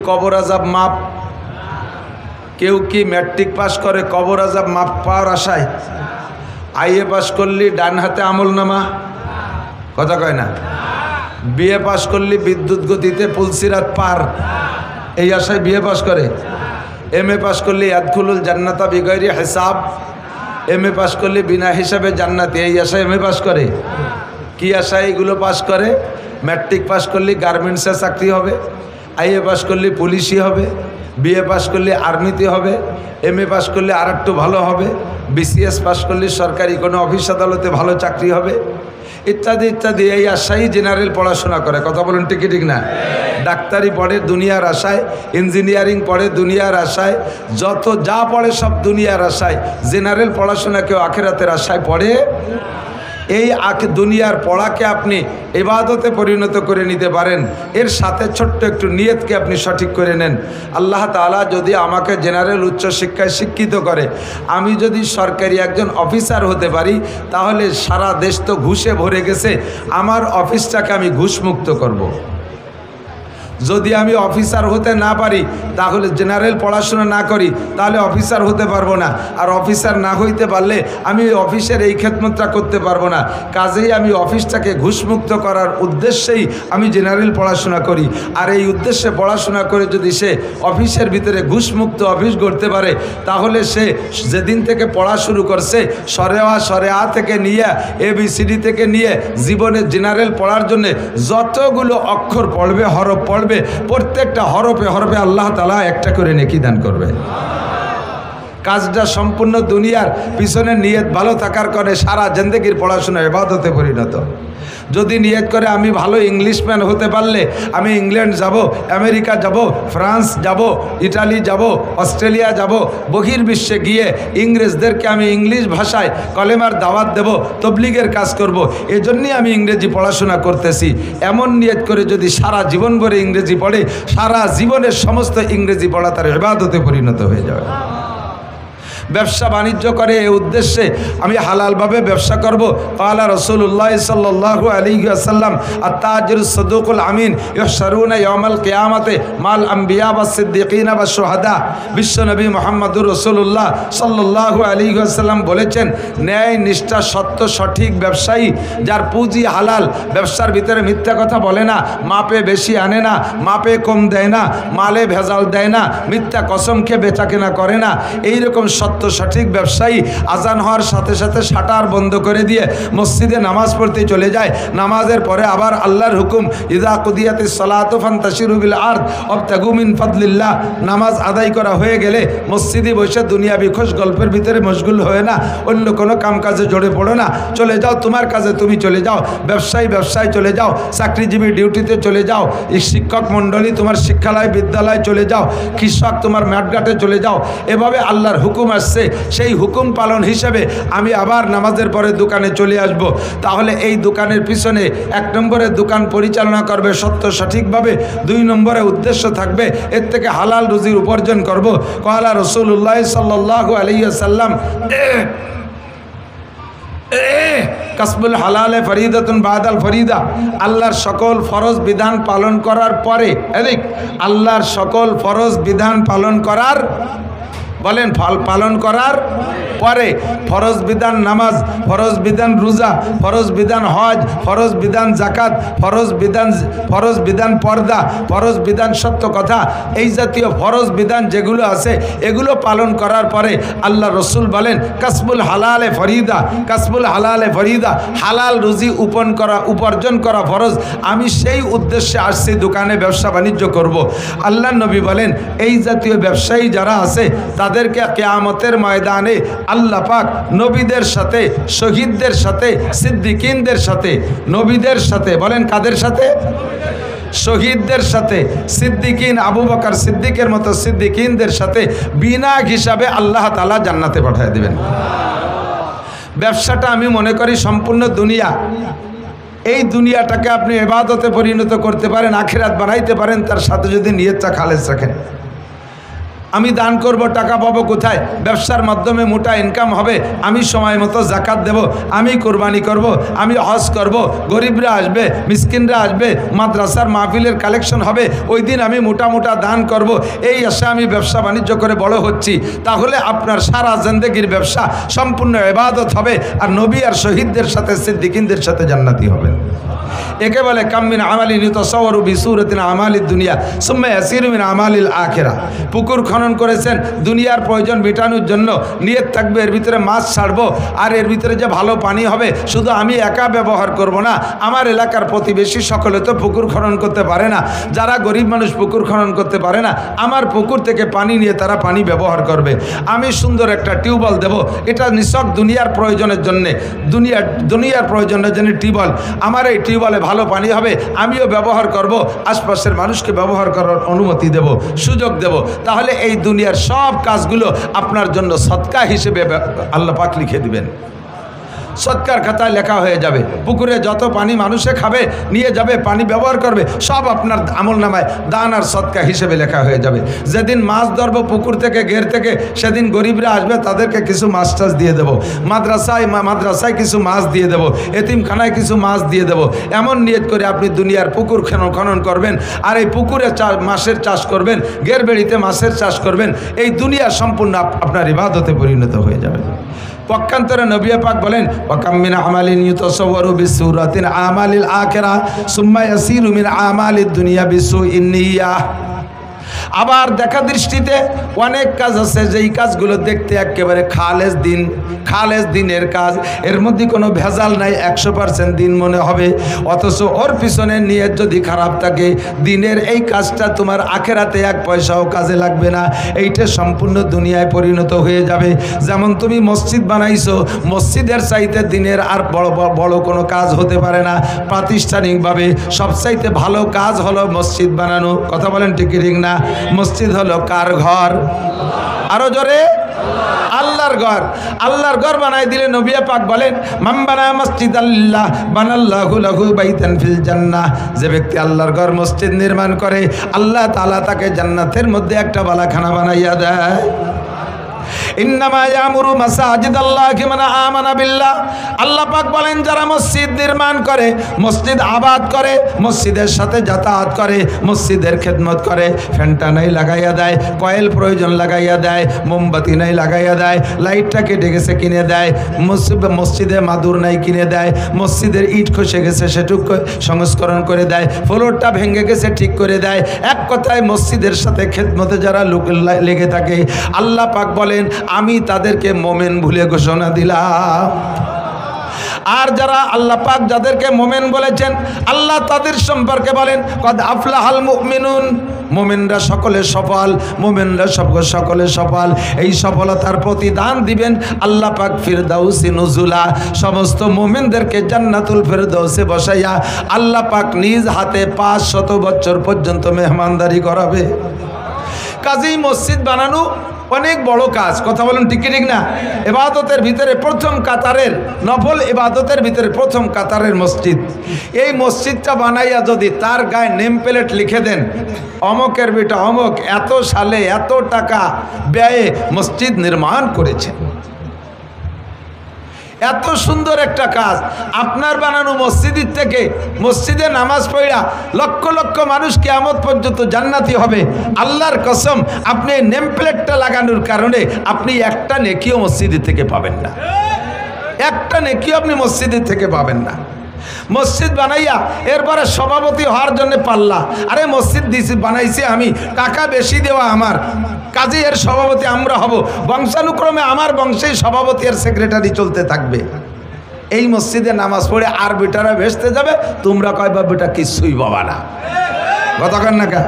কবর আযাব মাপ? কেউ কি ম্যাট্রিক পাস করে কবর আযাব মাপ পাওয়ার আশায়? আইএ পাস করলি ডান হাতে আমলনামা, কথা কয় না? বিএ পাস করলি বিদ্যুৎ গতিতে পুলসিরাত পার, এই আশায় বিএ পাস করে। এমএ পাস করলি ইয়াদখুলুল জান্নাতা বিগাইরি হিসাব, এমএ পাস করলি বিনা হিসাবে জান্নাতে, এই আশায় এমএ পাস করে। কি আশায় এগুলো পাস করে? ম্যাট্রিক পাস করলি গার্মেন্টসে চাকরি হবে, আইএ পাস করলি পুলিশই হবে, বিএ পাস করলে আর্মিতে হবে, এমএ পাস করলে আর একটু ভালো হবে, বিসিএস পাস করলে সরকারি কোনো অফিস আদালতে ভালো চাকরি হবে, ইত্যাদি ইত্যাদি। এই আশায় জেনারেল পড়াশোনা করে, কথা বলুন ঠিক ঠিক না? ডাক্তারি পড়ে দুনিয়ার আশায়, ইঞ্জিনিয়ারিং পড়ে দুনিয়ার আশায়, যত যা পড়ে সব দুনিয়ার আশায়। জেনারেল পড়াশোনা কেউ আখিরাতের আশায় পড়ে? এই দুনিয়ার পড়াকে আপনি ইবাদতে পরিণত করে নিতে পারেন, এর সাথে ছোট্ট একটু নিয়তকে আপনি সঠিক করে নেন। আল্লাহ তাআলা যদি আমাকে জেনারেল উচ্চশিক্ষায় শিক্ষিত করে, আমি যদি সরকারি একজন অফিসার হতে পারি, তাহলে সারা দেশ তো ঘুষে ভরে গেছে, আমার অফিসটাকে আমি ঘুষমুক্ত করব। যদি আমি অফিসার হতে না পারি, তাহলে জেনারেল পড়াশোনা না করি, তাহলে অফিসার হতে পারবো না। আর অফিসার না হইতে পারলে আমি অফিসের এই খেদমতটা করতে পারবো না। কাজেই আমি অফিসটাকে ঘুষমুক্ত করার উদ্দেশ্যেই আমি জেনারেল পড়াশোনা করি। আর এই উদ্দেশ্যে পড়াশোনা করে যদি সে অফিসের ভিতরে ঘুষমুক্ত অফিস গড়তে পারে, তাহলে সে যেদিন থেকে পড়া শুরু করছে, সরে আ থেকে নিয়ে ABCD থেকে নিয়ে জীবনে জেনারেল পড়ার জন্যে যতগুলো অক্ষর পড়বে, হরফ পড়বে, প্রত্যেকটা হরফে হরফে আল্লাহ তাআলা একটা করে নেকি দান করবে। কাজটা সম্পূর্ণ দুনিয়ার পিছনে নিয়ত ভালো থাকার কারণে সারা জিন্দেগির পড়াশোনা ইবাদতে পরিণত। যদি নিয়ত করে আমি ভালো ইংলিশম্যান হতে পারলে আমি ইংল্যান্ড যাব, আমেরিকা যাব, ফ্রান্স যাব, ইটালি যাব, অস্ট্রেলিয়া যাব, বহির্বিশ্বে গিয়ে ইংরেজদেরকে আমি ইংলিশ ভাষায় কলেমার দাওয়াত দেব, তবলিগের কাজ করব, এজন্যই আমি ইংরেজি পড়াশোনা করতেছি। এমন নিয়ত করে যদি সারা জীবন ভরে ইংরেজি পড়ে, সারা জীবনের সমস্ত ইংরেজি পড়া তার ইবাদতে পরিণত হয়ে যাবে। ব্যবসা বাণিজ্য করে এই উদ্দেশ্যে আমি হালালভাবে ব্যবসা করব। ক্বালা রাসূলুল্লাহ সাল্লাল্লাহু আলাইহি ওয়াসাল্লাম আত-তাজিরুস সাদুকুল আমিন ইহশারুনা ইয়াউমাল কিয়ামাতে মাল আম্বিয়া ওয়াস সিদ্দিকিনা ওয়াস শুহাদা। বিশ্বনবী মুহাম্মদুর রাসূলুল্লাহ সাল্লাল্লাহু আলাইহি ওয়াসাল্লাম বলেছেন, ন্যায় নিষ্ঠা সত্য সঠিক ব্যবসায়ী, যার পুঁজি হালাল, ব্যবসার ভিতরে মিথ্যা কথা বলে না, মাপে বেশি আনে না, মাপে কম দেয় না, মালে ভেজাল দেয় না, মিথ্যা কসম খেয়ে বেচাকেনা করে না, এইরকম সত্য সঠিক ব্যবসায়ী আজান হওয়ার সাথে সাথে শাটার বন্ধ করে দিয়ে মসজিদে নামাজ পড়তে চলে যায়। নামাজের পরে আবার আল্লাহর হুকুম, ইযা কুদিয়াতিস সালাতু ফান্তাশিরু বিল আরদ ওয়াবতাগু মিন ফাদলিল্লাহ। নামাজ আদায় করা হয়ে গেলে মসজিদে বসে দুনিয়াবি খোশ গল্পের ভিতরে মশগুল হয়ে না, অন্য কোনো কামকাজে জড়ে পড়ো না। চলে যাও তোমার কাজে, তুমি চলে যাও, ব্যবসায় চলে যাও, চাকরিজীবী ডিউটিতে চলে যাও, শিক্ষক মণ্ডলী তোমার শিক্ষালয় বিদ্যালয় চলে যাও, কৃষক তোমার মাঠঘাটে চলে যাও। এভাবে আল্লাহর হুকুম আসছে, সেই হুকুম পালন হিসেবে আমি আবার নামাজের পরে দোকানে চলে আসব। তাহলে এই দোকানের পিছনে 1 নম্বরে দোকান পরিচালনা করবে সত্য সঠিকভাবে, 2 নম্বরে উদ্দেশ্য থাকবে এর থেকে হালাল রুজির উপার্জন করব। ক্বালা রাসূলুল্লাহ সাল্লাল্লাহু আলাইহি ওয়াসাল্লাম কাসবুল হালালে ফরিদাতুন বাদাল ফরিদা। আল্লাহর সকল ফরজ বিধান পালন করার পরে, আল্লাহর সকল ফরজ বিধান পালন করার, বলেন পালন করার পরে ফরজ বিধান নামাজ, ফরজ বিধান রোজা, ফরজ বিধান হজ, ফরজ বিধান যাকাত, ফরজ বিধান পর্দা, ফরজ বিধান সত্য কথা, এই জাতীয় ফরজ বিধান যেগুলো আছে এগুলো পালন করার পরে আল্লাহ রসুল বলেন কাসবুল হালালে ফরিদা, কাসবুল হালালে ফরিদা, হালাল রুজি উপার্জন করা ফরজ। আমি সেই উদ্দেশ্যে আসছি দোকানে ব্যবসা বাণিজ্য করব। আল্লাহ নবী বলেন এই জাতীয় ব্যবসায়ী যারা আছে তাদেরকে কিয়ামতের ময়দানে আল্লাহ পাক নবীদের সাথে, শহীদদের সাথে, সিদ্দিকিনদের সাথে, নবীদের সাথে, বলেন কাদের সাথে? শহীদদের সাথে, সিদ্দিকিন, আবু বকর সিদ্দিকের মতো সিদ্দিকিনদের সাথে বিনা হিসাবে আল্লাহ তাআলা জান্নাতে পাঠিয়ে দিবেন। ব্যবসাটা আমি মনে করি সম্পূর্ণ দুনিয়া। এই দুনিয়াটাকে আপনি ইবাদতে পরিণত করতে পারেন, আখিরাত বানাইতে পারেন, তার সাথে যদি নিয়তটা খালেস রাখেন। আমি দান করব, টাকা পাবো কোথায়? ব্যবসার মাধ্যমে মোটা ইনকাম হবে, আমি সময় মতো জাকাত দেব, আমি কোরবানি করব, আমি হজ করব, গরিবরা আসবে, মিসকিনরা আসবে, মাদ্রাসার মাহফিলের কালেকশন হবে, ওই দিন আমি মোটা মোটা দান করব, এই আশা আমি ব্যবসা বাণিজ্য করে বড় হচ্ছি। তাহলে আপনার সারা জিন্দেগির ব্যবসা সম্পূর্ণ ইবাদত হবে, আর নবী আর শহীদদের সাথে সিদ্দিকিনদের সাথে জান্নাতি হবেন। একে বলে কাম্মিন আমালিন ইউতাসাওয়ারু বিসূরাতিন আমালিদ দুনিয়া সুম্মা ইয়াসিরু মিন আমালিল আখিরা। পুকুর খনন করেছেন দুনিয়ার প্রয়োজন মেটানোর জন্য, নিয়ত থাকবে এর ভিতরে মাছ ছাড়বো, আর এর ভিতরে যে ভালো পানি হবে শুধু আমি একা ব্যবহার করব না, আমার এলাকার প্রতিবেশী সকলে তো পুকুর খনন করতে পারে না, যারা গরিব মানুষ পুকুর খনন করতে পারে না, আমার পুকুর থেকে পানি নিয়ে তারা পানি ব্যবহার করবে। আমি সুন্দর একটা টিউবওয়েল দেব, এটা নিছক দুনিয়ার প্রয়োজনের জন্যে, দুনিয়ার প্রয়োজনের জন্য টিউবওয়েল, আমার এই টিউবওয়েলে ভালো পানি হবে, আমিও ব্যবহার করব, আশপাশের মানুষকে ব্যবহার করার অনুমতি দেব, সুযোগ দেব। তাহলে এই দুনিয়ার সব কাজগুলো আপনার জন্য সদকা হিসেবে আল্লাহ পাক লিখে দিবেন, সৎকার খাতায় লেখা হয়ে যাবে। পুকুরে যত পানি মানুষে খাবে, নিয়ে যাবে, পানি ব্যবহার করবে, সব আপনার আমল নামায় দান আর সৎকা হিসেবে লেখা হয়ে যাবে। যেদিন মাছ ধরবো পুকুর থেকে, ঘের থেকে, সেদিন গরিবরা আসবে, তাদেরকে কিছু মাছ টাছ দিয়ে দেবো, মাদ্রাসায় কিছু মাছ দিয়ে দেবো, এতিমখানায় কিছু মাছ দিয়ে দেবো। এমন নিয়ত করে আপনি দুনিয়ার পুকুর খনন করবেন, আর এই পুকুরে মাছের চাষ করবেন, ঘের বেড়িতে মাছের চাষ করবেন, এই দুনিয়া সম্পূর্ণ আপনার ইবাদতে পরিণত হয়ে যাবে। পক্ষান্তরে নবী পাক বলেন ওয়াকাম মিন আমালিন ইউতাসাওয়ারু বিসূরাতিন আমালিল আখিরা সুম্মা ইয়াসিরু মিন আমালিদ দুনিয়া বিসুইন নিয়াহ। আবার দেখা দৃষ্টিতে অনেক কাজ আছে, যেই কাজগুলো দেখতে একেবারে খালেস দিনের কাজ, এর মধ্যে কোনো ভেজাল নাই, 100% দিন মনে হবে, অথচ ওর পিছনে নিয়ত যদি খারাপ থাকে, দিনের এই কাজটা তোমার আখেরাতে 1 পয়সাও কাজে লাগবে না, এইটা সম্পূর্ণ দুনিয়ায় পরিণত হয়ে যাবে। যেমন তুমি মসজিদ বানাইছো, মসজিদের চাইতে দিনের আর বড় কোনো কাজ হতে পারে না। প্রাতিষ্ঠানিকভাবে সবচাইতে ভালো কাজ হলো মসজিদ বানানো। কথা বলেন ঠিক ঠিক না? মসজিদ হলো কার ঘর? আরো জোরে, আল্লাহর ঘর। আল্লাহর ঘর বানাই দিলে নবী পাক বলেন মান বানা মসজিদাল্লাহ বানাল্লাহু লাহু বাইতান ফিল জান্নাহ। যে ব্যক্তি আল্লাহর ঘর মসজিদ নির্মাণ করে, আল্লাহ তাআলা তাকে জান্নাতের মধ্যে একটা বালাখানা বানাইয়া দেয়। ইন্নামা ইয়ামুরু মাসাজিদাল্লাহি মান আমানা বিল্লাহ। আল্লাহ পাক বলেন যারা মসজিদ নির্মাণ করে, মসজিদ আবাদ করে, মসজিদের সাথে যাতায়াত করে, মসজিদের খেদমত করে, ফ্যানটা নাই লাগাইয়া দেয়, কয়েল প্রয়োজন লাগাইয়া দেয়, মোমবাতি নাই লাগাইয়া দেয়, লাইটটা কেটে গেছে কিনে দেয়, মসজিদে মাদুর নাই কিনে দেয়, মসজিদের ইট খসে গেছে সেটুকু সংস্করণ করে দেয়, ফ্লোরটা ভেঙে গেছে ঠিক করে দেয়। এক কথায় মসজিদের সাথে খেদমতে যারা লোক লেগে থাকে, আল্লাহ পাক বলেন আমি তাদেরকে মোমেন ভুলে ঘোষণা দিলাম। আর যারা আল্লাহ পাক যাদেরকে মোমেন বলেছেন, আল্লাহ তাদের সম্পর্কে বলেন কদ আফলাহাল মুমিনুন। মোমেনরা সকলে সফল, মোমেনরা সকলে সফল। এই সফলতার প্রতিদান দিবেন আল্লাহ পাক ফিরদাউসি নুজুলা। সমস্ত মোমেনদেরকে জান্নাতুল ফিরদাউসে বসাইয়া আল্লাহ পাক নিজ হাতে 500 বছর পর্যন্ত মেহমানদারি করাবে। কাজেই মসজিদ বানানো অনেক বড় কাজ। কথা বলেন ঠিক ঠিক না? ইবাদতের ভিতরে প্রথম কাতারের, নফল ইবাদতের ভিতরে প্রথম কাতারের মসজিদ। এই মসজিদটা বানাইয়া যদি তার গায়ে নেম প্লেট লিখে দেন, অমকের বেটা অমক এত সালে এত টাকা ব্যয়ে মসজিদ নির্মাণ করেছে, এত সুন্দর একটা কাজ আপনার বানানো মসজিদের থেকে, মসজিদে নামাজ পড়া লক্ষ লক্ষ মানুষ কিয়ামত পর্যন্ত জান্নাতি হবে। আল্লাহর কসম, আপনি নেম প্লেটটা লাগানোর কারণে আপনি একটা নেকিও মসজিদের থেকে পাবেন না, একটা নেকিও আপনি মসজিদের থেকে পাবেন না। মসজিদ বানাইয়া এরপরে সভাপতি হওয়ার জন্য পাল্লা, আরে মসজিদ দিছি বানাইছি আমি, টাকা বেশি দেওয়া আমার, কাজে এর সভাপতি আমরা হব, বংশানুক্রমে আমার বংশেই সভাপতি আর সেক্রেটারি চলতে থাকবে। এই মসজিদে নামাজ পড়ে আর বেটারা ভেসতে যাবে, তোমরা কয়বা বেটা কিছুই পাবা না। কতক্ষণ না কা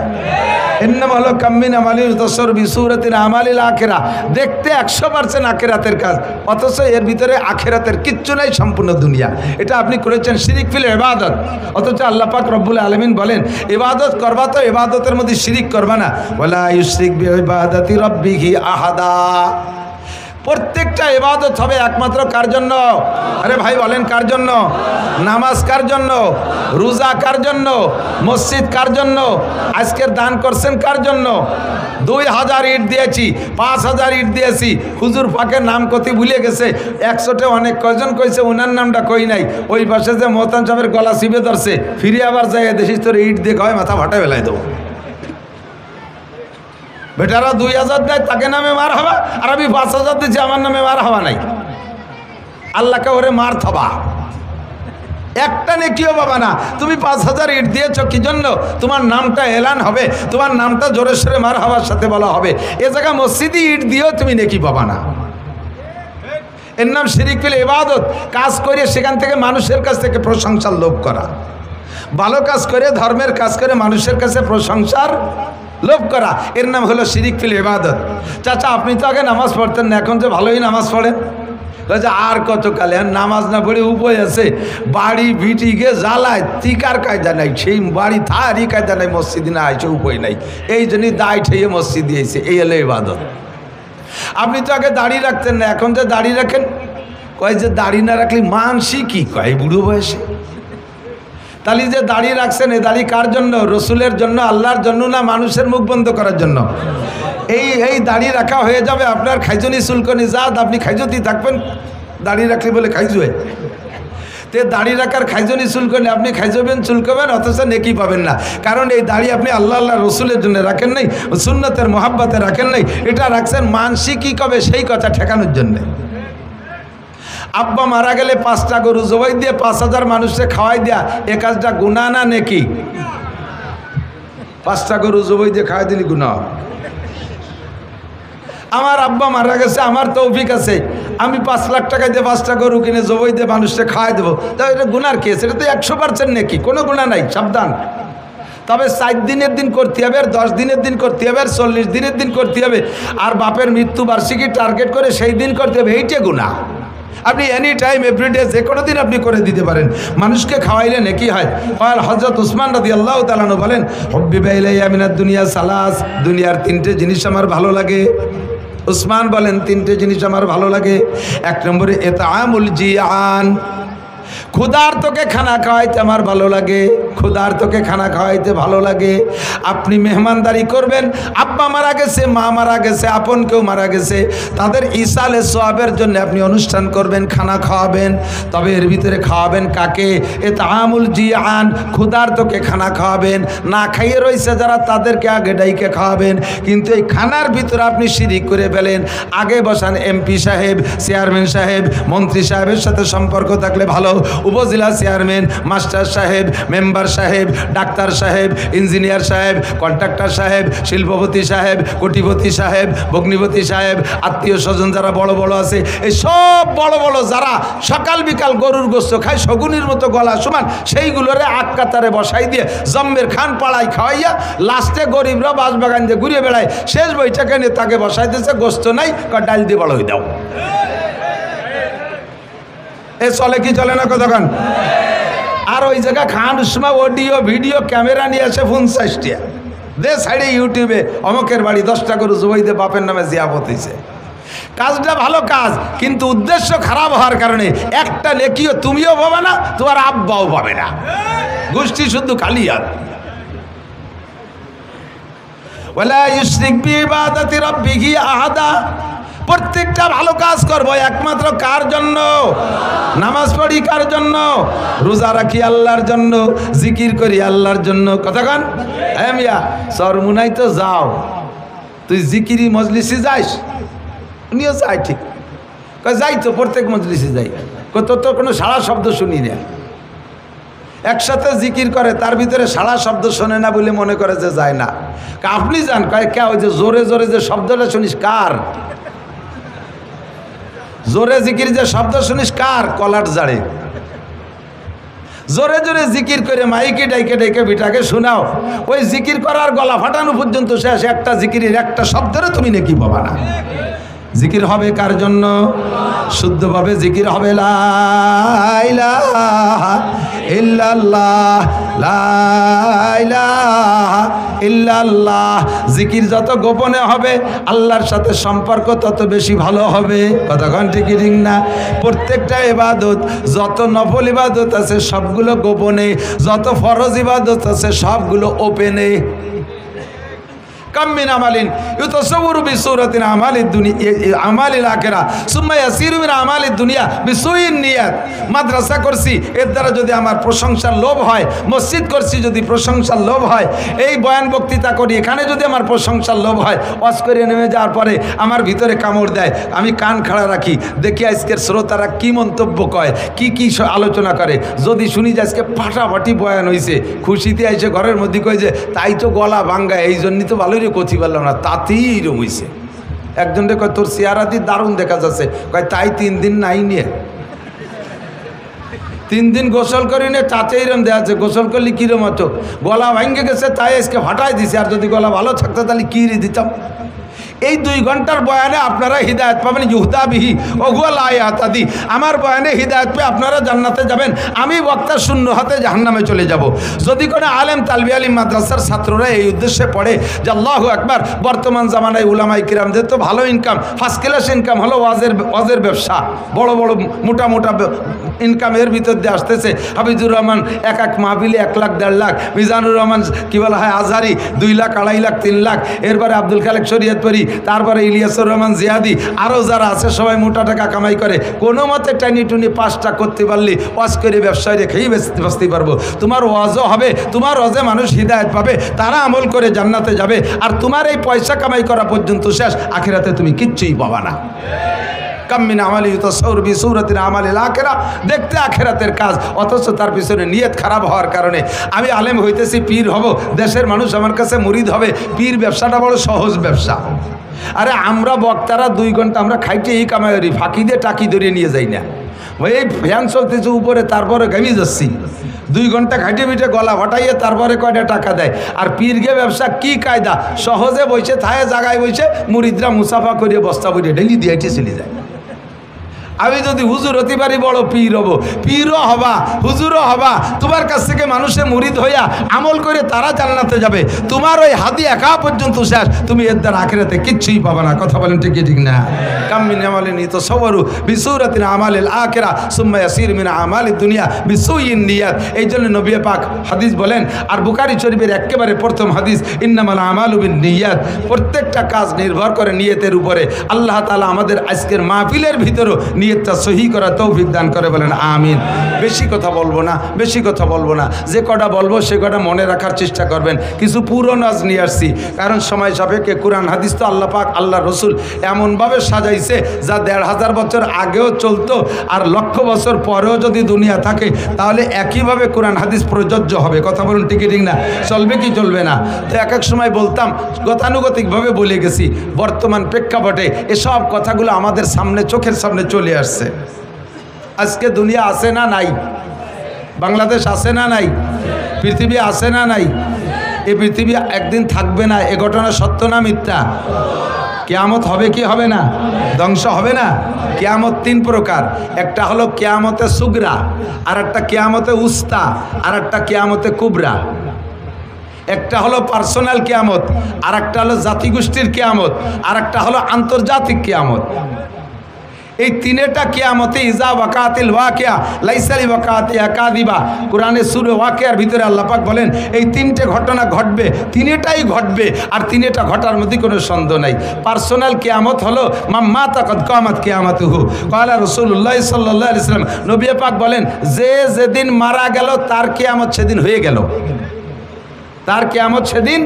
ইন্নামাল কাম্মিন আমালিল তাসর বিসূরাতিন আমালিল আখিরা। দেখতে 100% আখিরাতের কাজ, অথচ এর ভিতরে আখিরাতের কিচ্ছু নাই, সম্পূর্ণ দুনিয়া। এটা আপনি করেছেন শিরিক ফিল ইবাদত। অথচ আল্লাহ পাক রব্বুল আলামিন বলেন ইবাদত করবা তো ইবাদতের মধ্যে শিরিক করবা না। ওয়ালা ইউশরিক বিইবাদাতি রাব্বিহি আহাদা। প্রত্যেকটা ইবাদত হবে একমাত্র কার জন্য? আরে ভাই বলেন কার জন্য? নামাজ কার জন্য? রোজা কার জন্য? মসজিদ কার জন্য? আজকের দান করছেন কার জন্য? 2000 ইট দিয়েছি, 5000 ইট দিয়েছি। হুজুর পাকের নাম কতি ভুলে গেছে। 100টে অনেক কয়জন কইছে, ওনার নামটা কই নাই। ওই পাশে যে মোহতান সাহেবের গলা চিপে ধরছে, ফিরে আবার যাই দেখিস তোর ইট দিয়ে কয় মাথা ফাটা বেলায় দেবো। বেটারা 2000 দেয়, তাকে নামে মার হবা, আর আমি 5000 দিচ্ছি, আমার নামে মার হওয়া নাই। আল্লাহকে ওরে মার থবা, একটা নেকিও পাবা না। তুমি 5000 ইট দিয়েছো কি জন্য? তোমার নামটা এলান হবে, তোমার নামটা জোরে সোরে মার হওয়ার সাথে বলা হবে। এ জায়গা মসজিদে ইট দিয়েও তুমি নেকি পাবা না। এর নাম শিরিক ফিল ইবাদত। কাজ করে সেখান থেকে মানুষের কাছ থেকে প্রশংসার লোভ করা, ভালো কাজ করে ধর্মের কাজ করে মানুষের কাছে প্রশংসার লোভ করা, এর নাম হলো শিরিক ফিল ইবাদত। চাচা আপনি তো আগে নামাজ পড়তেন না, এখন যে ভালোই নামাজ পড়েন। আর কত কালে নামাজ না পড়ে উপায় আছে? বাড়ি ভিটিকে জ্বালায়, তিকার কায়দা নাই, সেই বাড়ি থারি কায়দা নাই, মসজিদে না আইছে উপায় নাই, এই জন্যই দায় ঠেয়ে মসজিদ দিয়েছে। এই হলো ইবাদত। আপনি তো আগে দাড়ি রাখতেন না, এখন যে দাড়ি রাখেন, কয় যে দাড়ি না রাখলে মানসি কি কয় বুড়ো বয়সে। তাহলে যে দাড়ি রাখছেন, এই দাড়ি কার জন্য? রসুলের জন্য, আল্লাহর জন্য, না মানুষের মুখ বন্ধ করার জন্য? এই দাড়ি রাখা হয়ে যাবে আপনার খাইজনি চুলকনি জাত, আপনি খাইজতি থাকবেন দাড়ি রাখলে বলে খাইজুয়ে। তে দাড়ি রাখার খাইজনি চুলকনি আপনি খাইজবেন, চুলকবেন, অথচ নেকি পাবেন না। কারণ এই দাড়ি আপনি আল্লাহ রসুলের জন্য রাখেন নাই, সুন্নতের মহাব্বতে রাখেন নাই, এটা রাখছেন মানসি কি কবে সেই কথা ঠেকানোর জন্যে। আব্বা মারা গেলে 5টা গরু জবাই দিয়ে 5000 মানুষকে খাওয়াই দেয়া, এ কাজটা গুনাহ না নেকি? 5টা গরু জবাই দিয়ে খাওয়াই দিলি গুনাহ। আমার আব্বা মারা গেছে, আমার তৌফিক আছে, আমি 5 লাখ টাকা দিয়ে 5টা গরু কিনে জবাই দিয়ে মানুষকে খাওয়াই দেবো, তাহলে এটা গুনার কেস? এটা তো 100% নেকি, কোনো গুনাহ নাই, সাবধান। তবে 4 দিনের দিন করতে হবে, আর 10 দিনের দিন করতে হবে, আর 40 দিনের দিন করতে হবে, আর বাপের মৃত্যুবার্ষিকী টার্গেট করে সেই দিন করতে হবে, এইটা গুনাহ। আপনি এনি টাইম এভরিডে যে কোনো দিন আপনি করে দিতে পারেন, মানুষকে খাওয়াইলে নেকি হয়। হযরত উসমান রাদিয়াল্লাহু তাআলা আনহু বলেন, হুব্বিবা ইলাইয়া মিনাদ দুনিয়া সালাস, দুনিয়ার 3টে জিনিস আমার ভালো লাগে। উসমান বলেন 3টে জিনিস আমার ভালো লাগে। 1 নম্বরে ইতআমুল জিয়ান, ক্ষুধার্তকে খানা খাওয়াইতে আমার ভালো লাগে, ক্ষুধার্তকে খানা খাওয়াইতে ভালো লাগে। আপনি মেহমানদারি করবেন, আব্বা মারা গেছে, মা মারা গেছে, আপন কেউ মারা গেছে, তাদের ইসালে সওয়াবের জন্য আপনি অনুষ্ঠান করবেন, খানা খাওয়াবেন। তবে এর ভিতরে খাওয়াবেন কাকে? ইতআমুল জিয়ান, ক্ষুধার্তকে খানা খাওয়াবেন। না খাইয়ে রয়েছে যারা, তাদেরকে আগে ডাইকে খাওয়াবেন। কিন্তু এই খানার ভিতরে আপনি শিরিক করে ফেলেন। আগে বসান এমপি সাহেব, চেয়ারম্যান সাহেব, মন্ত্রী সাহেবের সাথে সম্পর্ক থাকলে ভালো, উপজেলা চেয়ারম্যান, মাস্টার সাহেব, মেম্বার সাহেব, ডাক্তার সাহেব, ইঞ্জিনিয়ার সাহেব, কন্ট্রাক্টর সাহেব, শিল্পপতি সাহেব, কোটিপতি সাহেব, ভগ্নিপতি সাহেব, আত্মীয় স্বজন যারা বড় বড় আছে, এই সব বড় বড় যারা সকাল বিকাল গরুর গোস্ত খায় শগুনির মতো গলা সমান, সেইগুলোরে আক কাতারে বসাই দিয়ে জম্মের খান পাড়াই খাওয়াইয়া লাস্টে গরিবরা বাঁশবাগান দিয়ে ঘুরে বেড়ায়, শেষ বইটাকে নিয়ে তাকে বসাইতেছে, গোস্ত নাই, ডাল দিয়ে বড় হয়ে দাও। এ চলে কি চলে না কতক্ষণ? আর ওই জায়গা খান সময় অডিও ভিডিও ক্যামেরা নিয়ে আসে 50টা, দে সাইডে ইউটিউবে অমকের বাড়ি 10টা করে জবাই দিয়ে বাপের নামে জিয়াফত হয়েছে। কাজটা ভালো কাজ, কিন্তু উদ্দেশ্য খারাপ হওয়ার কারণে একটা নেকিও তুমিও পাবে না, তোমার আব্বাও পাবে না, গোষ্ঠী শুধু খালি হাত। ওয়ালা ইউশরিক বিইবাদাতি রাব্বিহি আহাদা। প্রত্যেকটা ভালো কাজ করবো একমাত্র কার জন্য? নামাজ পড়ি কার জন্য? রোজা রাখি আল্লাহর জন্য, জিকির করি আল্লাহর জন্য। কতক্ষণ? হ্যাঁ মিয়া, সরমুনাই তো যাও, তুই জিকিরি মজলিসে যাইস? উনিও যাই, ঠিক যাই তো, প্রত্যেক মজলিসে যাই, তোর তো কোনো সাড়া শব্দ শুনি না। একসাথে জিকির করে, তার ভিতরে সাড়া শব্দ শোনে না বলে মনে করে যে যায় না। আপনি যান, কয় কে? ওই যে জোরে জোরে যে শব্দটা শুনিস কার? জোরে জিকির যে শব্দ শুনিস কার? কলার জাড়ে জোরে জোরে জিকির করে মাইকে ডাইকে ডাইকে বিটাকে শোনাও, ওই জিকির করার গলা ফাটানো পর্যন্ত শেষ, একটা জিকিরের একটা শব্দের তুমি নাকি পাবা না। জিকির হবে কার জন্য? শুদ্ধভাবে জিকির হবে লা ইলাহা ইল্লাল্লাহ, লা ইলাহা ইল্লাল্লাহ। জিকির যত গোপনে হবে আল্লাহর সাথে সম্পর্ক তত বেশি ভালো হবে। কতক্ষণ ঠিক ঠিক না? প্রত্যেকটা ইবাদত, যত নফল ইবাদত আছে সবগুলো গোপনে, যত ফরজ ইবাদত আছে সবগুলো ওপেনে। কাম মিন আমালিন ইউতাসাওয়ারু বিসূরাতিন আমালিদ দুনিয়া আমালিল আখিরা সুম্মা ইয়াসিরু মিন আমালিদ দুনিয়া বিসুইন নিয়াত। মাদ্রাসা করছি এর দ্বারা যদি আমার প্রশংসার লোভ হয়, মসজিদ করছি যদি প্রশংসার লোভ হয়, এই বয়ান বক্তৃতা করি এখানে যদি আমার প্রশংসার লোভ হয়, ওয়াজ করে নেমে যাওয়ার পরে আমার ভিতরে কামড় দেয়, আমি কান খাড়া রাখি, দেখি আজকের শ্রোতারা কি মন্তব্য কয়, কি কি আলোচনা করে। যদি শুনি যে আজকে ফাটাফাটি বয়ান হয়েছে, খুশিতে এসে ঘরের মধ্যে কই যে তাই তো গলা ভাঙ্গা, এই জন্যই তো ভালো কথি পারলাম না, তাতেই এরকম হয়েছে। একজনকে কয় তোর চেহারাটি দারুণ দেখা যাচ্ছে, কয় তাই 3 দিন নাই নিয়ে 3 দিন গোসল করি নে, তাতে এরম দেওয়া আছে। গোসল করলে কিরম হতো, গলা ভাঙ্গে গেছে তাই আজকে ফাটাই দিছে, আর যদি গলা ভালো থাকতো তাহলে কি দিতাম। এই 2 ঘন্টার বয়ানে আপনারা হিদায়ত পাবেন, ইউহদা বিহি ওহুয়া লা ইয়াহতাদি। আমার বয়ানে হিদায়ত পেয়ে আপনারা জান্নাতে যাবেন, আমি বক্তা শূন্য হাতে জাহান্নামে চলে যাব। যদি কোনো আলেম তালবি আলিম মাদ্রাসার ছাত্ররা এই উদ্দেশ্যে পড়ে যে আল্লাহু আকবার, বর্তমান জামানায় উলামায়ে কিরামদের তো ভালো ইনকাম, ফার্স্ট ক্লাস ইনকাম হলো ওয়াজের ব্যবসা, বড় বড় মোটা মোটা ইনকাম এর ভিতর দিয়ে আসতেছে। হাফিজুর রহমান এক মাহফিলে 1 লাখ 1.5 লাখ, মিজানুর রহমান কি বলা হয় আজহারি 2 লাখ 2.5 লাখ 3 লাখ, এরপরে আব্দুল খালেক শরীয়তপুরি, তারপরে ইলিয়াসুর রহমান জিয়াদি, আরও যারা আছে সবাই মোটা টাকা কামাই করে। কোনো মতে টানি টুনি 5টা করতে পারলি ওয়াজ করে ব্যবসায় রেখেই বাঁচতে পারবো। তোমার ওয়াজও হবে, তোমার ওয়াজে মানুষ হিদায়ত পাবে, তারা আমল করে জান্নাতে যাবে, আর তোমার এই পয়সা কামাই করা পর্যন্ত শেষ, আখিরাতে তুমি কিচ্ছুই পাবা না। কাম মিন আমালি ইউতাসাওয়ারু বিসূরাতিন আমালিল আখিরা, দেখতে আখিরাতের কাজ, অথচ তার পিছনে নিয়ত খারাপ হওয়ার কারণে আমি আলেম হইতেছি, পীর হব, দেশের মানুষ আমার কাছে মুরিদ হবে। পীর ব্যবসাটা বড় সহজ ব্যবসা। আরে আমরা বক্তারা 2 ঘন্টা আমরা খাইতে এই কামাই করি, ফাঁকি দিয়ে টাকি ধরিয়ে নিয়ে যাই না। এই ফ্যান চলতেছে উপরে, তারপরে ঘামিয়ে যাচ্ছি, 2 ঘন্টা খাইটে পিঠে গলা ফাটাইয়ে তারপরে কয়টা টাকা দেয়। আর পীরগে ব্যবসা কি কায়দা, সহজে বসে থায় জায়গায় বসে মুরিদরা মুসাফা করিয়ে বস্তা বইয়ে ডেলি দিয়ে চলে যায়। আমি যদি হুজুর হতে পারি বড় পীর হব, পীরও হবা হুজুরও হবা, তোমার কাছ থেকে মানুষে মুরিদ হইয়া আমল করে তারা জান্নাতে যাবে, তোমার ওই হাদি একা পর্যন্ত শেষ, তুমি এর দ্বারা আখিরাতে কিচ্ছুই পাবা না। কথা বলেন ঠিক ঠিক না? কাম মিন আমালিন ইউতাসাওয়ারু বিসূরাতিন আমালিল আখিরা সুম্মা ইয়াসিরু মিন আমালিদ দুনিয়া বিসুইন নিয়াত। এই জন্য নবী পাক হাদিস বলেন, আর বুখারী শরীফের একেবারে প্রথম হাদিস, ইন্নামাল আমালু বিন্নিয়াত, প্রত্যেকটা কাজ নির্ভর করে নিয়তের উপরে। আল্লাহ তাআলা আমাদের আজকের মাহফিলের ভিতরও নিয়তটা সহি করা তৌফিক দান করে, বলেন আমিন। বেশি কথা বলবো না, বেশি কথা বলবো না, যে কটা বলবো সে কটা মনে রাখার চেষ্টা করবেন। কিছু পুরনো আজ নিয়ে আসছি, কারণ সময় সাপেক্ষে। কোরআন হাদিস তো আল্লাহ পাক আল্লাহ রসুল এমনভাবে সাজাইছে যা 1,500 বছর আগেও চলতো, আর 1,00,000 বছর পরেও যদি দুনিয়া থাকে তাহলে একইভাবে কোরআন হাদিস প্রযোজ্য হবে। কথা বলুন ঠিক ঠিক না? চলবে কি চলবে না? তো এক সময় বলতাম, গতানুগতিকভাবে বলে গেছি, বর্তমান প্রেক্ষাপটে এসব কথাগুলো আমাদের সামনে, চোখের সামনে চলে আসছে। আজকে দুনিয়া আছে না নাই? বাংলাদেশ আছে না নাই? পৃথিবী আছে না নাই? এই পৃথিবী একদিন থাকবে না, এ ঘটনা সত্য না মিথ্যা? কিয়ামত হবে কি হবে না? ধ্বংস হবে না? কিয়ামত 3 প্রকার, একটা হলো কিয়ামতে সুগরা, আর একটা কিয়ামতে উস্তা, আর একটা কিয়ামতে কুবরা। একটা হলো পার্সোনাল কিয়ামত, আর একটা হলো জাতিগোষ্ঠীর কিয়ামত, আর একটা হলো আন্তর্জাতিক কিয়ামত। এই 3টা কিয়ামতে ইজা ওয়াকাতিল ওয়াকিয়া লাইসা লিওয়াকাতিহা কাযিবা। কোরআনে সূরা ওয়াকিয়ার ভিতরে আল্লাহ পাক বলেন এই 3টে ঘটনা ঘটবে, 3টাই ঘটবে, আর 3টা ঘটার মধ্যে কোনো সন্দেহ নাই। পার্সোনাল কিয়ামত হলো মাম্মা তাকাদ কামাত কিয়ামাতুহু ক্বালা রাসূলুল্লাহ সাল্লাল্লাহু আলাইহি ওয়াসাল্লাম, নবী পাক বলেন যে যেদিন মারা গেল তার কিয়ামত সেদিন হয়ে গেল। তার কিয়ামত সেদিন,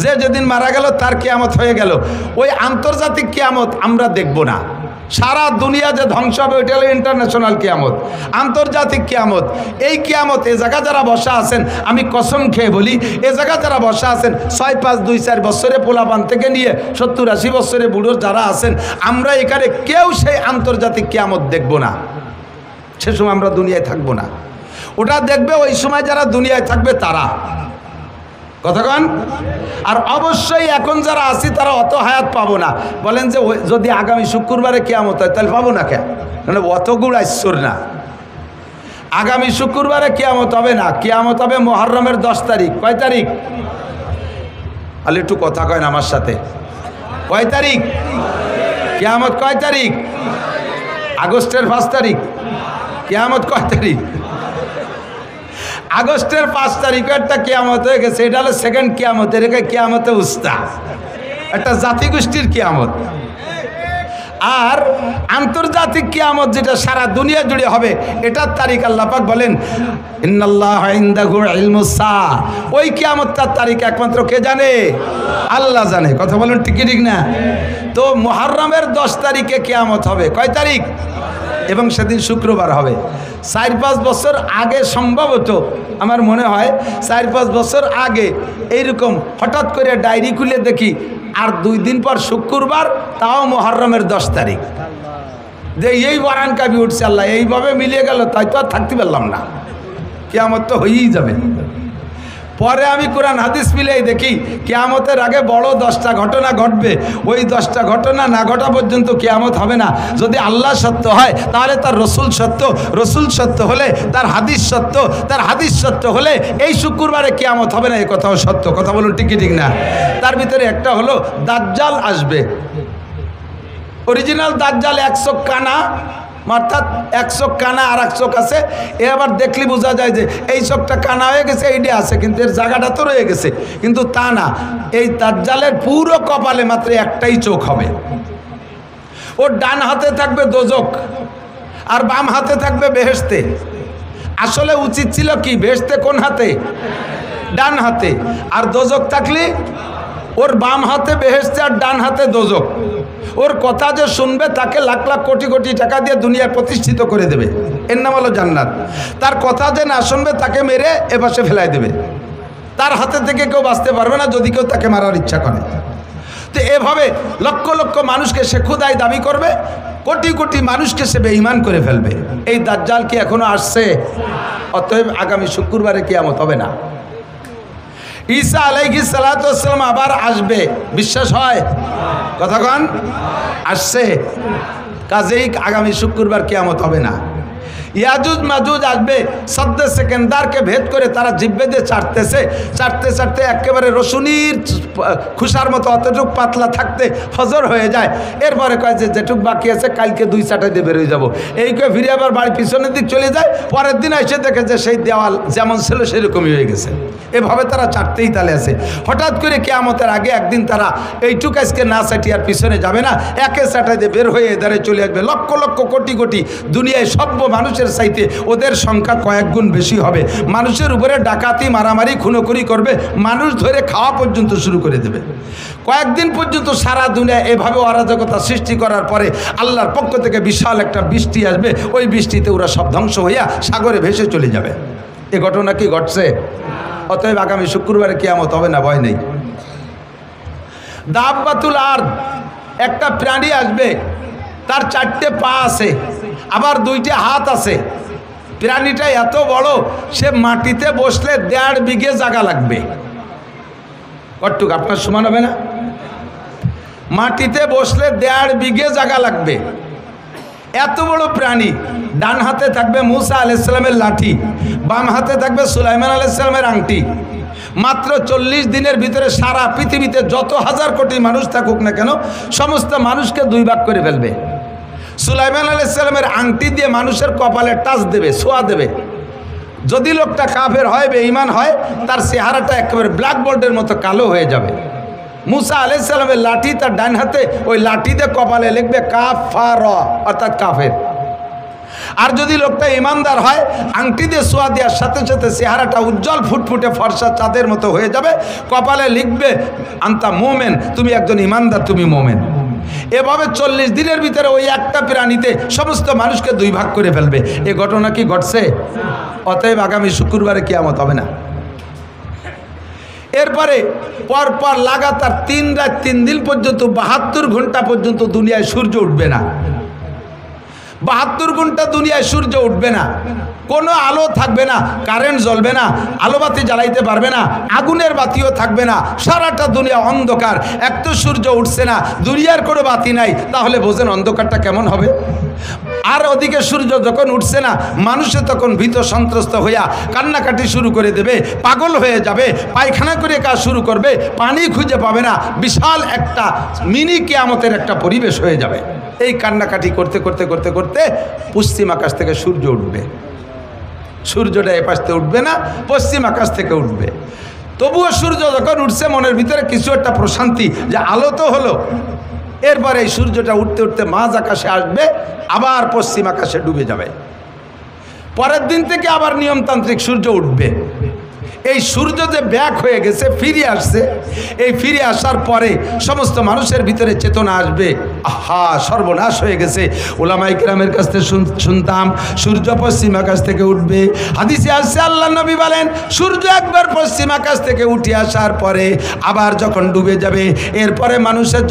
যে যেদিন মারা গেল তার কিয়ামত হয়ে গেল। ওই আন্তর্জাতিক কিয়ামত আমরা দেখব না, সারা দুনিয়া যে ধ্বংস হবে ওইটা হলো ইন্টারন্যাশনাল কিয়ামত। আন্তর্জাতিক কিয়ামত, এই কিয়ামত এ জায়গা যারা বসা আছেন, আমি কসম খেয়ে বলি, এ জায়গা যারা বসা আছেন 6, 5, 2, 4 বছরে পোলাপান থেকে নিয়ে 70, 80 বছরে বুড়ো যারা আছেন, আমরা এখানে কেউ সেই আন্তর্জাতিক কিয়ামত দেখব না। সে সময় আমরা দুনিয়ায় থাকবো না, ওটা দেখবে ওই সময় যারা দুনিয়ায় থাকবে তারা। কতক্ষণ? আর অবশ্যই এখন যারা আছি তারা অত হায়াত পাবো না। বলেন যে যদি আগামী শুক্রবারে কিয়ামত হয় তাহলে পাবো না কেন? অত গুড় আইশ্বর না। আগামী শুক্রবারে কিয়ামত হবে না, কিয়ামত হবে মুহররমের 10 তারিখ। কয় তারিখ? আলে একটু কথা কয় না আমার সাথে। কয় তারিখ কিয়ামত? কয় তারিখ? আগস্টের 5 তারিখ। কিয়ামত কয় তারিখ? আগস্টের 5 তারিখে একটা কিয়ামত হয়ে গেছে, এটা হলো সেকেন্ড কিয়ামত। এটাকে কিয়ামতে উস্তা, একটা জাতিগোষ্ঠীর কিয়ামত। আর আন্তর্জাতিক কিয়ামত যেটা সারা দুনিয়া জুড়ে হবে, এটার তারিখ আল্লাহ পাক বলেন ইন্নাল্লাহা ইনদাহু ইলমুস সাআ। ওই কিয়ামতটার তারিখ একমাত্র কে জানে? আল্লাহ জানে। কথা বলেন ঠিক কি ঠিক না? তো মুহররমের 10 তারিখে কিয়ামত হবে। কয় তারিখ? এবং সেদিন শুক্রবার হবে। 4-5 বছর আগে সম্ভবত আমার মনে হয় 4-5 বছর আগে এইরকম হঠাৎ করে ডায়েরি খুলে দেখি আর 2 দিন পর শুক্রবার, তাও মুহররমের 10 তারিখ। যে এই বারান কাবি উঠছে আল্লাহ, এইভাবে মিলিয়ে গেল, তাই তো আর থাকতে পারলাম না, কিয়ামত তো হয়েই যাবে। পরে আমি কোরআন হাদিস মিলেই দেখি কিয়ামতের আগে বড় 10টা ঘটনা ঘটবে। ওই 10টা ঘটনা না ঘটা পর্যন্ত কিয়ামত হবে না। যদি আল্লাহ সত্য হয় তাহলে তার রসুল সত্য, রসুল সত্য হলে তার হাদিস সত্য, তার হাদিস সত্য হলে এই শুক্রবারে কিয়ামত হবে না, এই কথাও সত্য। কথা বলুন ঠিক কি ঠিক না? তার ভিতরে একটা হলো দাজ্জাল আসবে। অরিজিনাল দাজ্জাল 1 চোখ কানা, অর্থাৎ 1 চোখ কানা আর 1 চোখ আছে। এ আবার দেখলে বোঝা যায় যে এই চোখটা কানা হয়ে গেছে, এইটা আছে, কিন্তু এর জায়গাটা তো রয়ে গেছে। কিন্তু তা না, এই দাজ্জালের পুরো কপালে মাত্র একটাই চোখ হবে। ওর ডান হাতে থাকবে দোজক আর বাম হাতে থাকবে বেহেশতে। আসলে উচিত ছিল কি, বেহেশতে কোন হাতে? ডান হাতে। আর দোজক থাকলে ওর বাম হাতে বেহেশতে আর ডান হাতে দোজক। ওর কথা যে শুনবে তাকে লাখ লাখ কোটি কোটি টাকা দিয়ে দুনিয়ায় প্রতিষ্ঠিত করে দেবে, এর নাম হলো জান্নাত। তার কথা যে না শুনবে তাকে মেরে এপাশে ফেলাই দেবে। তার হাতে থেকে কেউ বাঁচতে পারবে না যদি কেউ তাকে মারার ইচ্ছা করে। তো এভাবে লক্ষ লক্ষ মানুষকে সে খুদাই দাবি করবে, কোটি কোটি মানুষকে সে বেঈমান করে ফেলবে। এই দাজ্জাল কি এখনো আসছে? অতএব আগামী শুক্রবারে কিয়ামত হবে না। ঈসা আলাইহিস সালাতু ওয়াস সালাম আবার আসবে, বিশ্বাস হয়? কথা কন, আসছে। কাজেই আগামী শুক্রবার কিয়ামত হবে না। ইয়াজুজ মাজুজ আসবে, সদ্দে সেকেন্দারকে ভেদ করে তারা জিব্বে দিয়ে চাটতেছে, চাটতে চাটতে একেবারে রসুনির খুশার মতো অতটুক পাতলা থাকতে হজর হয়ে যায়। এরপরে কয় যে যেটুক বাকি আছে কালকে 2 চাটাই দিয়ে বেরোয় যাবো। এই কয়ে ফিরে আবার বাড়ি পিছনের দিক চলে যায়। পরের দিন এসে দেখে যে সেই দেওয়াল যেমন ছিল সেরকমই হয়ে গেছে। এভাবে তারা চাটতেই তালে আছে। হঠাৎ করে কিয়ামতের আগে একদিন তারা এইটুক আজকে না চাটি আর পিছনে যাবে না, একে চাটাই দিয়ে বের হয়ে এদারে চলে আসবে। লক্ষ লক্ষ কোটি কোটি দুনিয়ায় সভ্য মানুষের চাইতে ওদের সংখ্যা কয়েক গুণ বেশি হবে। মানুষের উপরে ডাকাতি, মারামারি, খুনোখুনি করবে, মানুষ ধরে খাওয়া পর্যন্ত শুরু করে দেবে। কয়েকদিন পর্যন্ত সারা দুনিয়া এভাবে অরাজকতা সৃষ্টি করার পরে আল্লাহর পক্ষ থেকে বিশাল একটা বৃষ্টি আসবে। ওই বৃষ্টিতে ওরা সব ধ্বংস হইয়া সাগরে ভেসে চলে যাবে। এ ঘটনা কি ঘটছে? অতএব আগামী শুক্রবারে কিয়ামত হবে না, ভয় নেই। দাব্বাতুল আরদ, একটা প্রাণী আসবে, তার 4টে পা আছে, আবার 2টে হাত আছে। প্রাণীটা এত বড়, সে মাটিতে বসলে 1.5 বিঘে জায়গা লাগবে। কতটুক আপনার সমান হবে না? মাটিতে বসলে 1.5 বিঘে জায়গা লাগবে। এত বড় প্রাণী। ডান হাতে থাকবে মুসা আলাইহিস সালামের লাঠি, বাম হাতে থাকবে সুলাইমান আলাইহিস সালামের আংটি। মাত্র 40 দিনের ভিতরে সারা পৃথিবীতে যত হাজার কোটি মানুষ থাকুক না কেন, সমস্ত মানুষকে 2 ভাগ করে ফেলবে। সুলাইমান আলাইহিস সালামের আংটি দিয়ে মানুষের কপালে টাচ দেবে, ছোঁয়া দেবে। যদি লোকটা কাফের হয়, বেঈমান হয়, তার চেহারাটা একেবারে ব্ল্যাকবোর্ডের মতো কালো হয়ে যাবে। মুসা আলাইহিস সালামের লাঠি তার ডান হাতে, ওই লাঠি দিয়ে কপালে লিখবে কাফার, অর্থাৎ কাফের। আর যদি লোকটা ইমানদার হয়, আংটি দিয়ে ছোঁয়া দেওয়ার সাথে সাথে চেহারাটা উজ্জ্বল ফুটফুটে ফর্সা চাঁদের মতো হয়ে যাবে। কপালে লিখবে আনতা মোমেন, তুমি একজন ইমানদার, তুমি মোমেন। এভাবে 40 দিনের ভিতরে ওই একটা প্রাণীতে সমস্ত মানুষকে 2 ভাগ করে ফেলবে। এ ঘটনা কি ঘটছে? অতএব আগামী শুক্রবারে কিয়ামত হবে না। এরপরে পরপর লাগাতার 3 রাত 3 দিন পর্যন্ত 72 ঘন্টা পর্যন্ত দুনিয়ায় সূর্য উঠবে না। 72 ঘন্টা দুনিয়ায় সূর্য উঠবে না, কোনো আলো থাকবে না, কারেন্ট জ্বলবে না, আলোবাতি জ্বালাইতে পারবে না, আগুনের বাতিও থাকবে না, সারাটা দুনিয়া অন্ধকার। এক তো সূর্য উঠছে না, দুনিয়ার কোনো বাতি নাই, তাহলে বোঝেন অন্ধকারটা কেমন হবে। আর ওদিকে সূর্য যখন উঠছে না, মানুষে তখন ভীত সন্ত্রস্ত হইয়া কান্নাকাটি শুরু করে দেবে, পাগল হয়ে যাবে, পায়খানা করে কাজ শুরু করবে, পানি খুঁজে পাবে না, বিশাল একটা মিনি কিয়ামতের একটা পরিবেশ হয়ে যাবে। এই কান্নাকাটি করতে করতে করতে করতে পশ্চিম আকাশ থেকে সূর্য উঠবে। সূর্যটা এ পাশ থেকে উঠবে না, পশ্চিম আকাশ থেকে উঠবে। তবুও সূর্য যখন উঠছে মনের ভিতরে কিছু একটা প্রশান্তি, যে আলো তো হলো। এরপরে এই সূর্যটা উঠতে উঠতে মাঝ আকাশে আসবে, আবার পশ্চিম আকাশে ডুবে যাবে। পরের দিন থেকে আবার নিয়মতান্ত্রিক সূর্য উঠবে। এই সূর্য যে ব্যাক হয়ে গেছে, ফিরে আসছে, এই ফিরে আসার পরে সমস্ত মানুষের ভিতরে চেতনা আসবে, আহা সর্বনাশ হয়ে গেছে। ওলামায়ে কেরামের কাছ থেকে শুনতাম সূর্য পশ্চিম আকাশ থেকে উঠবে। হাদিসে আসছে আল্লাহ নবী বলেন, সূর্য একবার পশ্চিম আকাশ থেকে উঠে আসার পরে আবার যখন ডুবে যাবে, এরপরে মানুষের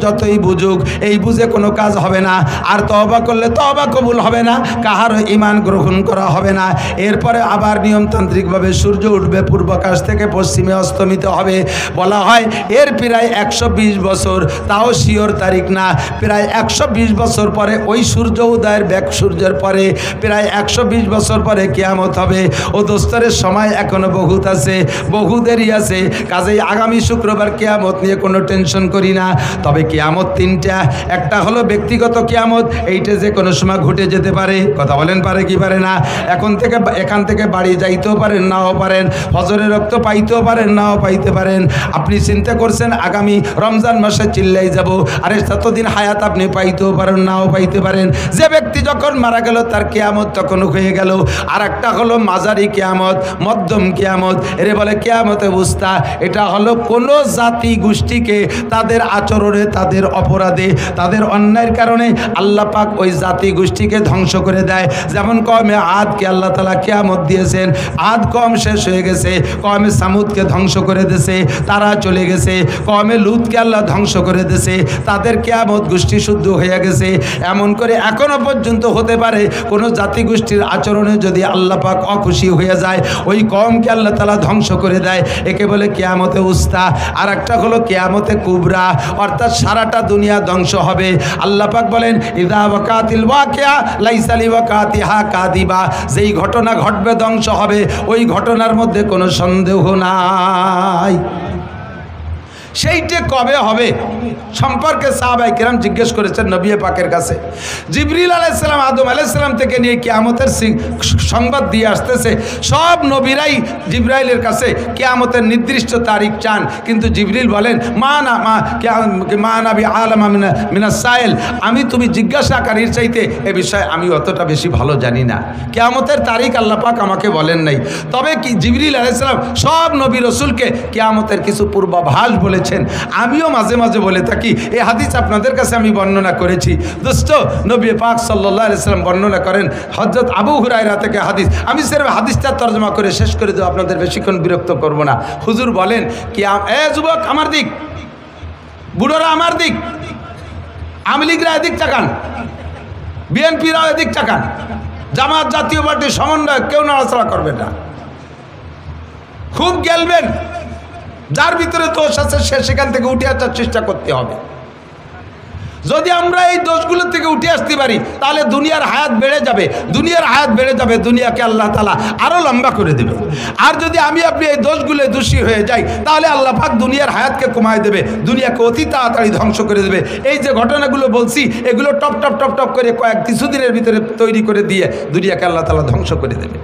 যতই বুঝুক এই বুঝে কোনো কাজ হবে না। আর তওবা করলে তওবা কবুল হবে না, কাহারও ঈমান গ্রহণ করা হবে না। এরপরে আবার নিয়মতান্ত্রিকভাবে সূর্য উঠবে, পূর্ব আকাশ থেকে পশ্চিমে অস্তমিত হবে। বলা হয় এর প্রায় 120 বছর, তাও শিওর তারিখ না, প্রায় 120 বছর পরে ওই সূর্য উদয়ের ব্যাক সূর্যের পরে প্রায় 120 বছর পরে কিয়ামত হবে। ও দোস্তরের সময় এখনো বহুত আছে, বহু দেরি আছে। কাজেই আগামী শুক্রবার কিয়ামত নিয়ে কোনো টেনশন করি না। তবে কিয়ামত তিনটা, একটা হলো ব্যক্তিগত কিয়ামত, এইটা যে কোনো সময় ঘটে যেতে পারে। কথা বলেন পারে কি পারে না? এখান থেকে বাড়ি যাইতেও পারেন, নাও পারেন, ফজরের রক্ত পাইতেও পারেন, নাও পাইতে পারেন। আপনি চিন্তা করছেন আগামী রমজান মাসে চিল্লাই যাব, আরে ততদিন হায়াত আপনি পাইতেও পারেন, নাও পাইতে পারেন। যে ব্যক্তি যখন মারা গেল তার কিয়ামত তখন হয়ে গেল। আর একটা হলো মাঝারি কিয়ামত, মধ্যম কিয়ামত, এর বলে কিয়ামতে উস্তা। এটা হলো কোনো জাতি গোষ্ঠীকে তাদের আচরণে, তাদের অপরাধে, তাদের অন্যায়ের কারণে আল্লাহ পাক ওই জাতি গোষ্ঠীকে ধ্বংস করে দেয়। যেমন কওমে আদকে আল্লাহ তাআলা কিয়ামত দিয়েছেন, আদ কওম শেষ হয়ে গেছে, কওমে সামুদকে ধ্বংস করে দিয়েছে, তারা চলে গেছে। কওমে লুতকে আল্লাহ ধ্বংস করে দিয়েছে, তাদের কিয়ামত গোষ্ঠী শুদ্ধ হয়ে গেছে। এমন করে এখনো পর্যন্ত হতে পারে কোনো জাতি গোষ্ঠীর আচরণে যদি আল্লাহ পাক অখুশি হয়ে যায়, ওই কওমকে আল্লাহ তাআলা ধ্বংস করে দেয়। একে বলে কিয়ামতে উস্তা। আর একটা হলো কিয়ামতে কুবরা, অর্থাৎ সারাটা দুনিয়া ধ্বংস হবে। আল্লাহ পাক বলেন ইযা ওয়াকাতিল ওয়াকিয়া লাইসা লিওয়াকাতিহা কাদিবা, যেই ঘটনা ঘটবে ধ্বংস হবে, ওই ঘটনার মধ্যে কোনো সন্দেহ নাই। সেইটা কবে হবে সম্পর্কে সাহাবায়ে কেরাম জিজ্ঞেস করেছেন নবী পাকের কাছে। জিবরিল আলাইহিস সালাম আদম আলাইহিস সালাম থেকে নিয়ে কিয়ামতের সংবাদ দিয়ে আসতেছে। সব নবীরাই জিবরাইলের কাছে কিয়ামতের নির্দিষ্ট তারিখ চান, কিন্তু জিবরিল বলেন মা নাবি আলামা মিনাস সাইল, আমি তুমি জিজ্ঞাসাকারীর চাইতে এ বিষয়ে আমি অতটা বেশি ভালো জানি না। কিয়ামতের তারিখ আল্লাহ পাক আমাকে বলেন নাই। তবে কি জিবরিল আলাইহিস সালাম সব নবী রাসূলকে কিয়ামতের কিছু পূর্বাভাস বলেছেন। আমিও মাঝে মাঝে বলে থাকি। এই হাদিস আপনাদের কাছে আমি বর্ণনা করেছি। দোস্ত, নবী পাক সাল্লাল্লাহু আলাইহি সাল্লাম বর্ণনা করেন হযরত আবু হুরায়রা থেকে হাদিস। আমি সির্ফ হাদিসটা তরজমা করে শেষ করে দেব, আপনাদের বেশিক্ষণ বিরক্ত করব না। হুজুর বলেন কি, এ যুবক আমার দিক, বুড়োরা আমার দিক, আওয়ামী লীগরা এদিক তাকান, বিএনপিরা এদিক তাকান, জামাত জাতীয় পার্টির সমন্বয় কেউ নড়াচড়া করবে না, খুব গেলবেন। যার ভিতরে দোষ আছে সে সেখান থেকে উঠে আসার চেষ্টা করতে হবে। যদি আমরা এই দোষগুলো থেকে উঠে আসতে পারি তাহলে দুনিয়ার হায়াত বেড়ে যাবে, দুনিয়ার হায়াত বেড়ে যাবে, দুনিয়াকে আল্লাহ তাআলা আরও লম্বা করে দেবে। আর যদি আমি আপনি এই দোষগুলো দোষী হয়ে যাই তাহলে আল্লাহ পাক দুনিয়ার হায়াতকে কমায় দেবে, দুনিয়াকে অতি তাড়াতাড়ি ধ্বংস করে দেবে। এই যে ঘটনাগুলো বলছি এগুলো টপ টপ টপ টপ করে কিছুদিনের ভিতরে তৈরি করে দিয়ে দুনিয়াকে আল্লাহ তাআলা ধ্বংস করে দেবে।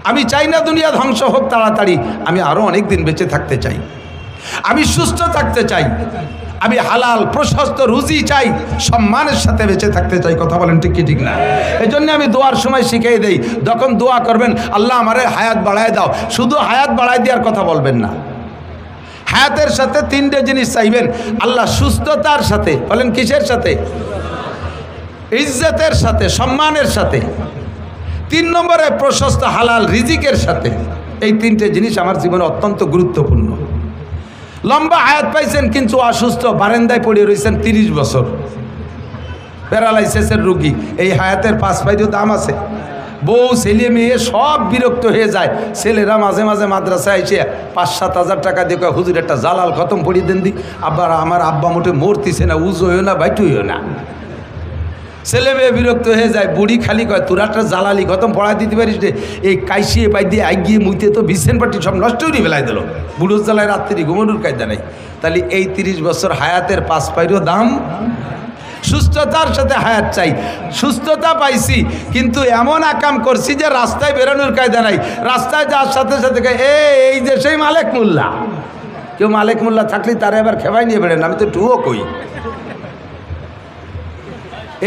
আমি চাই না দুনিয়া ধ্বংস হোক তাড়াতাড়ি, আমি আরও অনেক দিন বেঁচে থাকতে চাই, আমি সুস্থ থাকতে চাই, আমি হালাল প্রশস্ত রুজি চাই, সম্মানের সাথে বেঁচে থাকতে চাই। কথা বলেন ঠিক কি ঠিক না? এই জন্য আমি দোয়ার সময় শিখিয়ে দেই, যখন দোয়া করবেন আল্লাহ আমারে হায়াত বাড়ায় দাও, শুধু হায়াত বাড়ায় দেওয়ার কথা বলবেন না। হায়াতের সাথে তিনটে জিনিস চাইবেন আল্লাহ, সুস্থতার সাথে, বলেন কিসের সাথে? ইজ্জতের সাথে, সম্মানের সাথে। 3 নম্বরে প্রশস্ত হালাল রিজিকের সাথে। এই তিনটে জিনিস আমার জীবনে অত্যন্ত গুরুত্বপূর্ণ। লম্বা হায়াত পাইছেন কিন্তু অসুস্থ, বারান্দায় পড়ে রয়েছেন 30 বছর, প্যারালাইসিসের রুগী, এই হায়াতের 5 পাইও দাম আছে। বউ ছেলে মেয়ে সব বিরক্ত হয়ে যায়। ছেলেরা মাঝে মাঝে মাদ্রাসায় এসে 5-7 হাজার টাকা দিয়ে কয় হুজুর একটা জালাল খতম পড়িয়ে দেন দি। আবার আমার আব্বা মোটে মরতিছে না, উজো হইও না, বাইটু হইও না। ছেলে মেয়ে বিরক্ত হয়ে যায়, বুড়ি খালি কয় তোরা একটা জ্বালালি খতম পড়া দিতে পারিস রে, এই কাইসিয়ে পাই দিয়ে আগিয়ে মুইতে তো বিছেন পাটি সব নষ্ট করে ফেলাই দিল, বুড়োর জ্বালায় রাত্রি ঘুমনুর কায়দা নেই। তাহলে এই 30 বছর হায়াতের 5 পাইরও দাম। সুস্থতার সাথে হায়াত চাই, সুস্থতা পাইছি কিন্তু এমন আকাম করছি যে রাস্তায় বেরোনোর কায়দা নাই। রাস্তায় যাওয়ার সাথে সাথে এই যে সেই মালেক মোল্লা, কেউ মালেক মোল্লা থাকলে তারা এবার খেপাই নিয়ে বেড়েন, আমি তো টুও কই।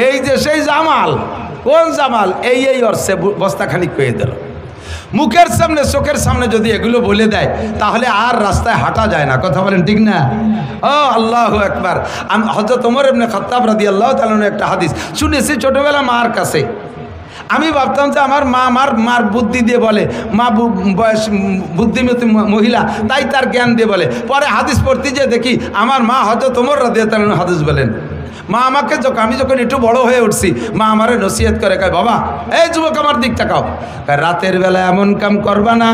এই যে সেই জামাল, কোন জামাল, এই অর্থে বস্তাখানিক পেয়ে দিল। মুখের সামনে চোখের সামনে যদি এগুলো বলে দেয় তাহলে আর রাস্তায় হাঁটা যায় না, কথা বলেন ঠিক না? ও আল্লাহু আকবার। আমি হযরত ওমর ইবনে খাত্তাব রাদিয়াল্লাহু তাআলা একটা হাদিস শুনেছি ছোটবেলা মার কাছে। আমি ভাবতাম যে আমার মার বুদ্ধি দিয়ে বলে, মা বয়স বুদ্ধিমতী মহিলা, তাই তার জ্ঞান দিয়ে বলে। পরে হাদিস পড়তে যেয়ে দেখি আমার মা হযরত ওমর রাদিয়াল্লাহু তাআলা হাদিস বলেন। মা আমাকে আমি যখন একটু বড় হয়ে উঠছি, মা আমারে নসিহত করে, কয় বাবা এই যুবক আমার দিক তাকাও, রাতের বেলা এমন কাম করবা না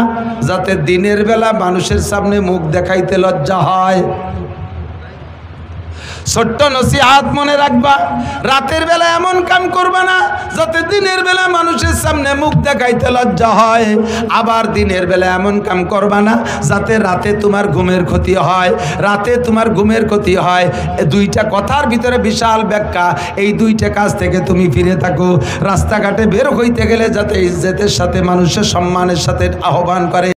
যাতে দিনের বেলা মানুষের সামনে মুখ দেখাইতে লজ্জা হয়। ছোট্ট নসিহত মনে রাখবা, রাতের বেলা এমন কাম করবা না যাতে দিনের বেলা মানুষের সামনে মুখ দেখাইতে লজ্জা হয়। আবার দিনের বেলা এমন কাম করবা না যাতে রাতে তোমার ঘুমের ক্ষতি হয়, রাতে তোমার ঘুমের ক্ষতি হয়। দুইটা কথার ভিতরে বিশাল ব্যাখ্যা। এই দুইটা কাজ থেকে তুমি ফিরে থাকো। রাস্তাঘাটে বের হইতে গেলে যাতে ইজ্জতের সাথে মানুষের সম্মানের সাথে আহ্বান করে।